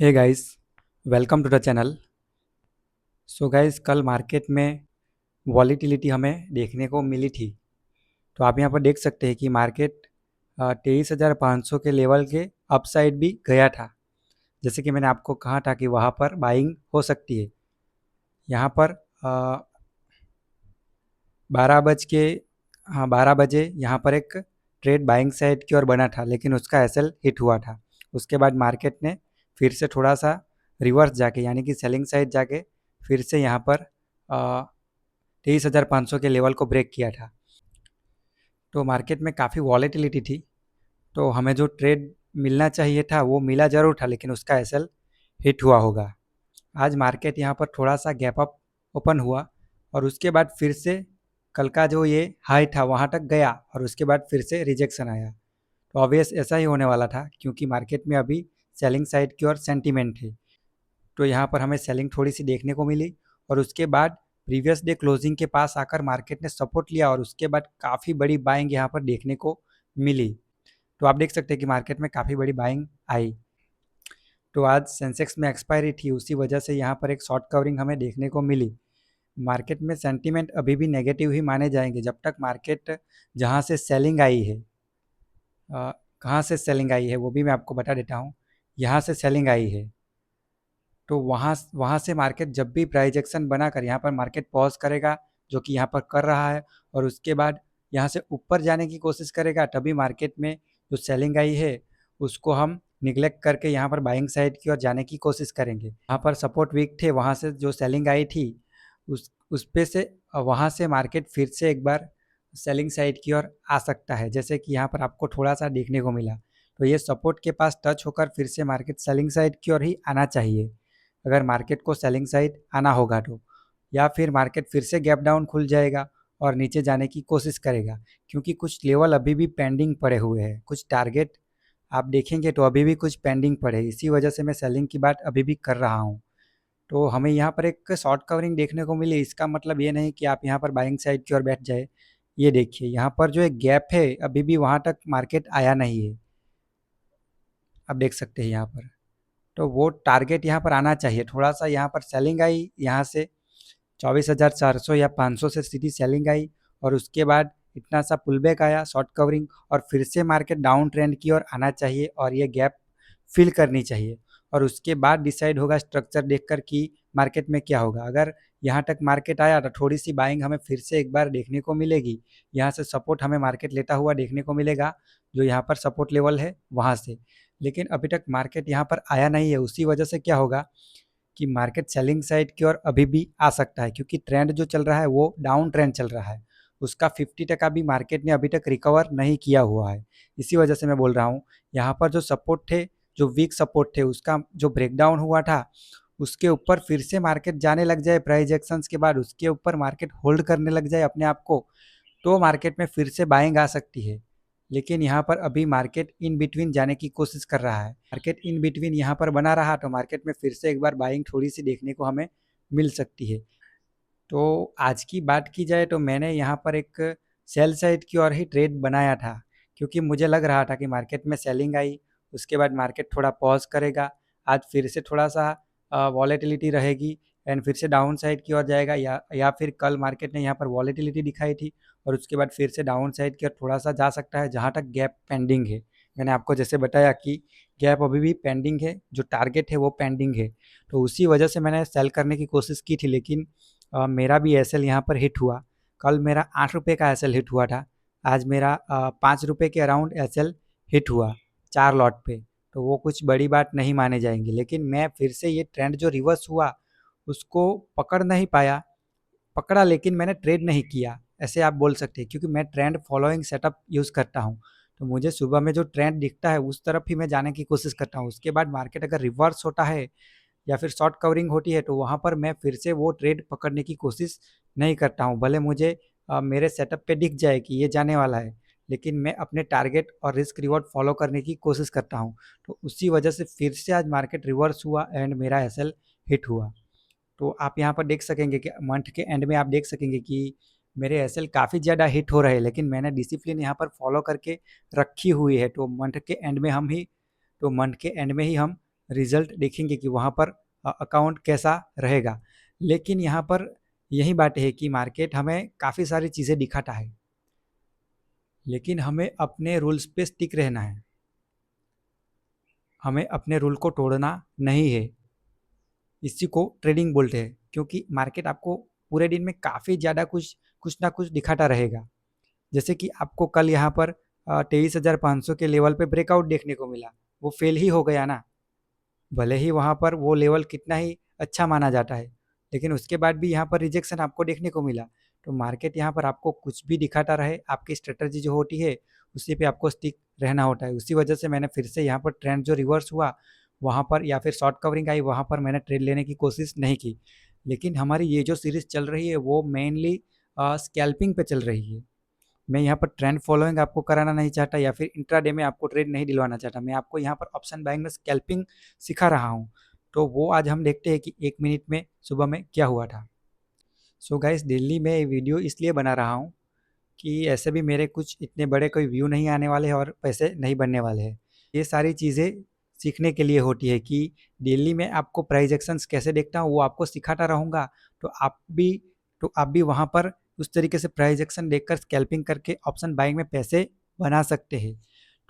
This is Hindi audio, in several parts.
Hey guys, welcome to the channel. So guys, कल मार्केट में वॉलीटिलिटी हमें देखने को मिली थी। तो आप यहाँ पर देख सकते हैं कि मार्केट 23,500 के लेवल के अपसाइड भी गया था। जैसे कि मैंने आपको कहा था कि वहाँ पर बाइंग हो सकती है। यहाँ पर 12 बज के 12 बजे यहाँ पर एक ट्रेड बाइंग साइड की ओर बना था, लेकिन उसका एसएल हिट हुआ था। उसके बाद मार्केट ने फिर से थोड़ा सा रिवर्स जाके, यानी कि सेलिंग साइड जाके, फिर से यहाँ पर 23,500 के लेवल को ब्रेक किया था। तो मार्केट में काफ़ी वॉलेटिलिटी थी। तो हमें जो ट्रेड मिलना चाहिए था वो मिला ज़रूर था, लेकिन उसका एसएल हिट हुआ होगा। आज मार्केट यहाँ पर थोड़ा सा गैप अप ओपन हुआ और उसके बाद फिर से कल का जो ये हाई था वहाँ तक गया और उसके बाद फिर से रिजेक्शन आया। तो ऑब्वियस ऐसा ही होने वाला था, क्योंकि मार्केट में अभी सेलिंग साइड की ओर सेंटीमेंट है। तो यहाँ पर हमें सेलिंग थोड़ी सी देखने को मिली और उसके बाद प्रीवियस डे क्लोजिंग के पास आकर मार्केट ने सपोर्ट लिया और उसके बाद काफ़ी बड़ी बाइंग यहाँ पर देखने को मिली। तो आप देख सकते हैं कि मार्केट में काफ़ी बड़ी बाइंग आई। तो आज सेंसेक्स में एक्सपायरी थी, उसी वजह से यहाँ पर एक शॉर्ट कवरिंग हमें देखने को मिली। मार्केट में सेंटीमेंट अभी भी नेगेटिव ही माने जाएंगे जब तक मार्केट जहाँ से सेलिंग आई है, कहाँ से सेलिंग आई है वो भी मैं आपको बता देता हूँ। यहाँ से सेलिंग आई है, तो वहाँ वहाँ से मार्केट जब भी प्राइस एक्शन बनाकर यहाँ पर मार्केट पॉज करेगा, जो कि यहाँ पर कर रहा है, और उसके बाद यहाँ से ऊपर जाने की कोशिश करेगा, तभी मार्केट में जो सेलिंग आई है उसको हम निगलेक्ट करके यहाँ पर बाइंग साइड की ओर जाने की कोशिश करेंगे। यहाँ पर सपोर्ट वीक थे, वहाँ से जो सेलिंग आई थी उस पे से वहाँ से मार्केट फिर से एक बार सेलिंग साइड की ओर आ सकता है, जैसे कि यहाँ पर आपको थोड़ा सा देखने को मिला। तो ये सपोर्ट के पास टच होकर फिर से मार्केट सेलिंग साइड की ओर ही आना चाहिए, अगर मार्केट को सेलिंग साइड आना होगा तो। या फिर मार्केट फिर से गैप डाउन खुल जाएगा और नीचे जाने की कोशिश करेगा, क्योंकि कुछ लेवल अभी भी पेंडिंग पड़े हुए हैं, कुछ टारगेट आप देखेंगे तो अभी भी कुछ पेंडिंग पड़े। इसी वजह से मैं सेलिंग की बात अभी भी कर रहा हूँ। तो हमें यहाँ पर एक शॉर्ट कवरिंग देखने को मिली, इसका मतलब ये नहीं कि आप यहाँ पर बाइंग साइड की ओर बैठ जाए। ये देखिए, यहाँ पर जो एक गैप है अभी भी वहाँ तक मार्केट आया नहीं है, आप देख सकते हैं यहाँ पर। तो वो टारगेट यहाँ पर आना चाहिए। थोड़ा सा यहाँ पर सेलिंग आई, यहाँ से 24,400 या 500 से सीधी सेलिंग आई और उसके बाद इतना सा पुलबैक आया, शॉर्ट कवरिंग, और फिर से मार्केट डाउन ट्रेंड की ओर आना चाहिए और ये गैप फिल करनी चाहिए। और उसके बाद डिसाइड होगा स्ट्रक्चर देखकर कि मार्केट में क्या होगा। अगर यहाँ तक मार्केट आया तो थोड़ी सी बाइंग हमें फिर से एक बार देखने को मिलेगी। यहाँ से सपोर्ट हमें मार्केट लेता हुआ देखने को मिलेगा, जो यहाँ पर सपोर्ट लेवल है वहाँ से। लेकिन अभी तक मार्केट यहाँ पर आया नहीं है, उसी वजह से क्या होगा कि मार्केट सेलिंग साइड की ओर अभी भी आ सकता है, क्योंकि ट्रेंड जो चल रहा है वो डाउन ट्रेंड चल रहा है। उसका 50% भी मार्केट ने अभी तक रिकवर नहीं किया हुआ है। इसी वजह से मैं बोल रहा हूँ, यहाँ पर जो सपोर्ट थे, जो वीक सपोर्ट थे, उसका जो ब्रेकडाउन हुआ था, उसके ऊपर फिर से मार्केट जाने लग जाए प्राइस एक्शंस के बाद, उसके ऊपर मार्केट होल्ड करने लग जाए अपने आप को, तो मार्केट में फिर से बाइंग आ सकती है। लेकिन यहाँ पर अभी मार्केट इन बिटवीन जाने की कोशिश कर रहा है। मार्केट इन बिटवीन यहाँ पर बना रहा तो मार्केट में फिर से एक बार बाइंग थोड़ी सी देखने को हमें मिल सकती है। तो आज की बात की जाए तो मैंने यहाँ पर एक सेल साइड की ओर ही ट्रेड बनाया था, क्योंकि मुझे लग रहा था कि मार्केट में सेलिंग आई, उसके बाद मार्केट थोड़ा पॉज करेगा, आज फिर से थोड़ा सा वॉलेटिलिटी रहेगी एंड फिर से डाउन साइड की ओर जाएगा, या फिर कल मार्केट ने यहाँ पर वॉलेटिलिटी दिखाई थी और उसके बाद फिर से डाउन साइड की ओर थोड़ा सा जा सकता है, जहाँ तक गैप पेंडिंग है। मैंने आपको जैसे बताया कि गैप अभी भी पेंडिंग है, जो टारगेट है वो पेंडिंग है। तो उसी वजह से मैंने सेल करने की कोशिश की थी, लेकिन मेरा भी एसएल यहाँ पर हिट हुआ। कल मेरा 8 रुपये का एसएल हिट हुआ था, आज मेरा 5 रुपये के अराउंड एसएल हिट हुआ 4 लॉट पे। तो वो कुछ बड़ी बात नहीं माने जाएंगे, लेकिन मैं फिर से ये ट्रेंड जो रिवर्स हुआ उसको पकड़ नहीं पाया। पकड़ा लेकिन मैंने ट्रेड नहीं किया, ऐसे आप बोल सकते हैं, क्योंकि मैं ट्रेंड फॉलोइंग सेटअप यूज़ करता हूँ। तो मुझे सुबह में जो ट्रेंड दिखता है उस तरफ ही मैं जाने की कोशिश करता हूँ। उसके बाद मार्केट अगर रिवर्स होता है या फिर शॉर्ट कवरिंग होती है तो वहाँ पर मैं फिर से वो ट्रेड पकड़ने की कोशिश नहीं करता हूँ, भले मुझे मेरे सेटअप पे दिख जाए कि ये जाने वाला है, लेकिन मैं अपने टारगेट और रिस्क रिवॉर्ड फॉलो करने की कोशिश करता हूँ। तो उसी वजह से फिर से आज मार्केट रिवर्स हुआ एंड मेरा एसएल हिट हुआ। तो आप यहाँ पर देख सकेंगे कि मंथ के एंड में आप देख सकेंगे कि मेरे एसएल काफ़ी ज़्यादा हिट हो रहे हैं, लेकिन मैंने डिसिप्लिन यहाँ पर फॉलो करके रखी हुई है। तो मंथ के एंड में हम ही तो मंथ के एंड में ही हम रिजल्ट देखेंगे कि वहाँ पर अकाउंट कैसा रहेगा। लेकिन यहाँ पर यही बात है कि मार्केट हमें काफ़ी सारी चीज़ें दिखाता है, लेकिन हमें अपने रूल्स पे स्टिक रहना है, हमें अपने रूल को तोड़ना नहीं है। इसी को ट्रेडिंग बोलते हैं, क्योंकि मार्केट आपको पूरे दिन में काफ़ी ज़्यादा कुछ ना कुछ दिखाता रहेगा। जैसे कि आपको कल यहाँ पर 23,500 के लेवल पे ब्रेकआउट देखने को मिला, वो फेल ही हो गया ना। भले ही वहाँ पर वो लेवल कितना ही अच्छा माना जाता है, लेकिन उसके बाद भी यहाँ पर रिजेक्शन आपको देखने को मिला। तो मार्केट यहाँ पर आपको कुछ भी दिखाता रहे, आपकी स्ट्रेटजी जो होती है उसी पे आपको स्टिक रहना होता है। उसी वजह से मैंने फिर से यहाँ पर ट्रेंड जो रिवर्स हुआ वहाँ पर, या फिर शॉर्ट कवरिंग आई, वहाँ पर मैंने ट्रेड लेने की कोशिश नहीं की। लेकिन हमारी ये जो सीरीज़ चल रही है वो मेनली स्कैल्पिंग पे चल रही है। मैं यहाँ पर ट्रेंड फॉलोइंग आपको कराना नहीं चाहता, या फिर इंट्राडे में आपको ट्रेड नहीं दिलवाना चाहता। मैं आपको यहाँ पर ऑप्शन बाइंग में स्कैल्पिंग सिखा रहा हूँ। तो वो आज हम देखते हैं कि 1 मिनट में सुबह में क्या हुआ था। सो गाइस, दिल्ली में ये वीडियो इसलिए बना रहा हूँ कि ऐसे भी मेरे कुछ इतने बड़े कोई व्यू नहीं आने वाले हैं और पैसे नहीं बनने वाले हैं। ये सारी चीज़ें सीखने के लिए होती है कि डेली में आपको प्राइस एक्शंस कैसे देखता हूँ वो आपको सिखाता रहूँगा। तो आप भी वहाँ पर उस तरीके से प्राइस एक्शन देखकर स्कैल्पिंग करके ऑप्शन बाइंग में पैसे बना सकते हैं।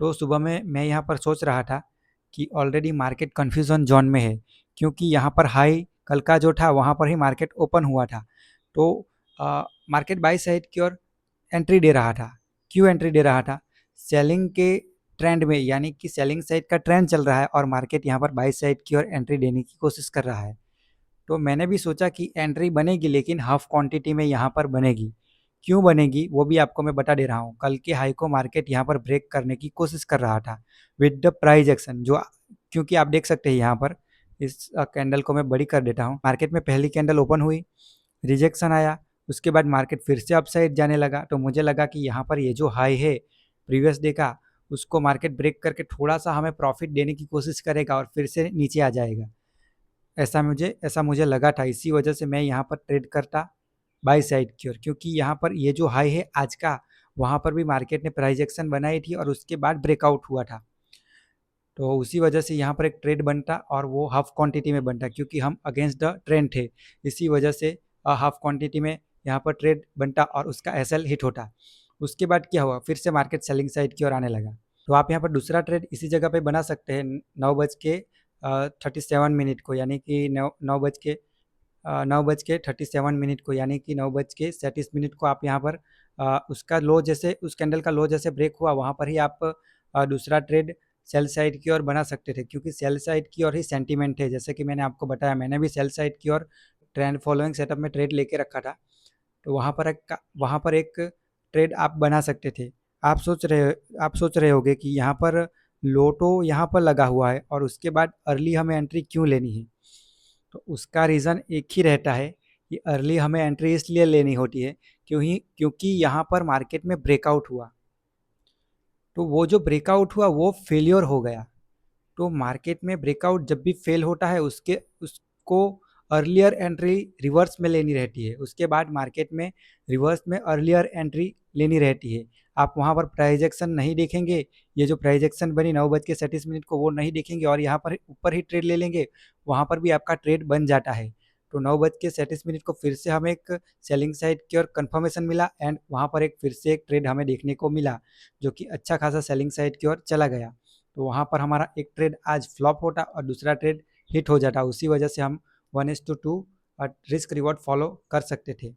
तो सुबह में मैं यहाँ पर सोच रहा था कि ऑलरेडी मार्केट कन्फ्यूज़न जोन में है, क्योंकि यहाँ पर हाई कल का जो था वहाँ पर ही मार्केट ओपन हुआ था। तो मार्केट बाई साइड की ओर एंट्री दे रहा था। क्यों एंट्री दे रहा था? सेलिंग के ट्रेंड में, यानी कि सेलिंग साइड का ट्रेंड चल रहा है और मार्केट यहाँ पर बाई साइड की ओर एंट्री देने की कोशिश कर रहा है। तो मैंने भी सोचा कि एंट्री बनेगी, लेकिन हाफ क्वांटिटी में यहाँ पर बनेगी। क्यों बनेगी वो भी आपको मैं बता दे रहा हूँ। कल के हाई को मार्केट यहाँ पर ब्रेक करने की कोशिश कर रहा था विद द प्राइस एक्शन, जो क्योंकि आप देख सकते हैं यहाँ पर इस कैंडल को मैं बड़ी कर देता हूँ। मार्केट में पहली कैंडल ओपन हुई, रिजेक्शन आया, उसके बाद मार्केट फिर से अपसाइड जाने लगा। तो मुझे लगा कि यहाँ पर ये जो हाई है प्रीवियस डे का, उसको मार्केट ब्रेक करके थोड़ा सा हमें प्रॉफिट देने की कोशिश करेगा और फिर से नीचे आ जाएगा। ऐसा मुझे लगा था। इसी वजह से मैं यहाँ पर ट्रेड करता बाई साइड की ओर, क्योंकि यहाँ पर ये जो हाई है आज का, वहाँ पर भी मार्केट ने प्राइस एक्शन बनाई थी और उसके बाद ब्रेकआउट हुआ था। तो उसी वजह से यहाँ पर एक ट्रेड बनता और वो हाफ क्वांटिटी में बनता, क्योंकि हम अगेंस्ट द ट्रेंड थे। इसी वजह से हाफ क्वांटिटी में यहाँ पर ट्रेड बनता और उसका एसएल हिट होता। उसके बाद क्या हुआ, फिर से मार्केट सेलिंग साइड की ओर आने लगा। तो आप यहाँ पर दूसरा ट्रेड इसी जगह पे बना सकते हैं, 9:37 को, यानी कि 9:37 को, यानी कि 9:37 को आप यहाँ पर उसका लो, जैसे उस कैंडल का लो जैसे ब्रेक हुआ वहाँ पर ही आप दूसरा ट्रेड सेल साइड की ओर बना सकते थे, क्योंकि सेल साइड की ओर ही सेंटीमेंट है। जैसे कि मैंने आपको बताया, मैंने भी सेल साइड की ओर ट्रेंड फॉलोइंग सेटअप में ट्रेड लेके रखा था। तो वहाँ पर एक ट्रेड आप बना सकते थे। आप सोच रहे होंगे कि यहाँ पर लो तो यहाँ पर लगा हुआ है और उसके बाद अर्ली हमें एंट्री क्यों लेनी है? तो उसका रीज़न एक ही रहता है कि अर्ली हमें एंट्री इसलिए लेनी होती है क्योंकि यहाँ पर मार्केट में ब्रेकआउट हुआ। तो वो जो ब्रेकआउट हुआ वो फेलियर हो गया। तो मार्केट में ब्रेकआउट जब भी फेल होता है उसको अर्लियर एंट्री रिवर्स में लेनी रहती है। उसके बाद मार्केट में रिवर्स में अर्लियर एंट्री लेनी रहती है। आप वहाँ पर प्राइस एक्शन नहीं देखेंगे, ये जो प्राइस एक्शन बनी 9:37 को, वो नहीं देखेंगे और यहाँ पर ऊपर ही ट्रेड ले लेंगे, वहाँ पर भी आपका ट्रेड बन जाता है। तो 9:37 को फिर से हमें एक सेलिंग साइड की ओर कन्फर्मेशन मिला एंड वहाँ पर एक फिर से एक ट्रेड हमें देखने को मिला, जो कि अच्छा खासा सेलिंग साइड की ओर चला गया। तो वहाँ पर हमारा एक ट्रेड आज फ्लॉप होता और दूसरा ट्रेड हिट हो जाता। उसी वजह से हम 1:2 रिस्क रिवॉर्ड फॉलो कर सकते थे।